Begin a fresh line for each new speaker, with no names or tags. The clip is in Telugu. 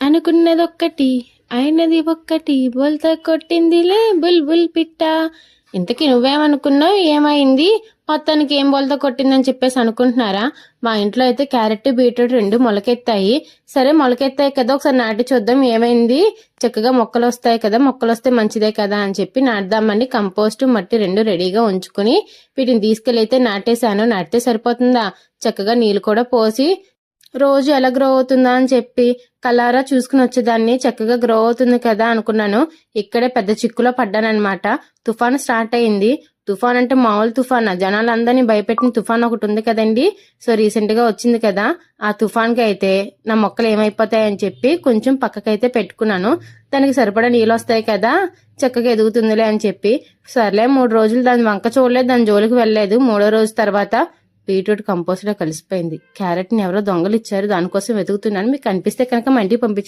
అనుకున్నదొక్కటి అయినది ఒక్కటి బోల్తా కొట్టిందిలే బుల్ బుల్ పిట్ట. ఇంతకీ నువ్వేమనుకున్నావు, ఏమైంది, మొత్తానికి ఏం బోల్తా కొట్టిందని చెప్పేసి అనుకుంటున్నారా? మా ఇంట్లో అయితే క్యారెట్ బీట్రూట్ 2 మొలకెత్తాయి. సరే మొలకెత్తాయి కదా, ఒకసారి నాటి చూద్దాం ఏమైంది, చక్కగా మొక్కలు వస్తాయి కదా, మొక్కలు వస్తే మంచిదే కదా అని చెప్పి నాటుదామని కంపోస్ట్ మట్టి 2 రెడీగా ఉంచుకుని వీటిని తీసుకెళ్ళి అయితే నాటేశాను. నాటితే సరిపోతుందా, చక్కగా నీళ్ళు కూడా పోసి రోజు ఎలా గ్రో అవుతుందా అని చెప్పి కలారా చూసుకుని వచ్చేదాన్ని. చక్కగా గ్రో అవుతుంది కదా అనుకున్నాను. ఇక్కడే పెద్ద చిక్కులో పడ్డానమాట. తుఫాన్ స్టార్ట్ అయింది. తుఫాన్ అంటే మామూలు తుఫాన్, జనాలందరినీ భయపెట్టిన తుఫాన్ ఒకటి ఉంది కదండి. సో రీసెంట్ గా వచ్చింది కదా, ఆ తుఫాన్ కి అయితే నా మొక్కలు ఏమైపోతాయని చెప్పి కొంచెం పక్కకైతే పెట్టుకున్నాను. దానికి సరిపడా నీళ్ళు వస్తాయి కదా, చక్కగా ఎదుగుతుందిలే అని చెప్పి. సర్లే 3 రోజులు దాని వంక చూడలేదు, దాని జోలికి వెళ్ళలేదు. 3వ రోజు తర్వాత బీట్రూట్ కంపోస్ట్ లో కలిసిపోయింది. క్యారెట్ ని ఎవరో దొంగలు ఇచ్చారు, దానికోసం వెతుకుతున్నాను. మీకు కనిపిస్తే కనుక మా ఇంటికి పంపించండి.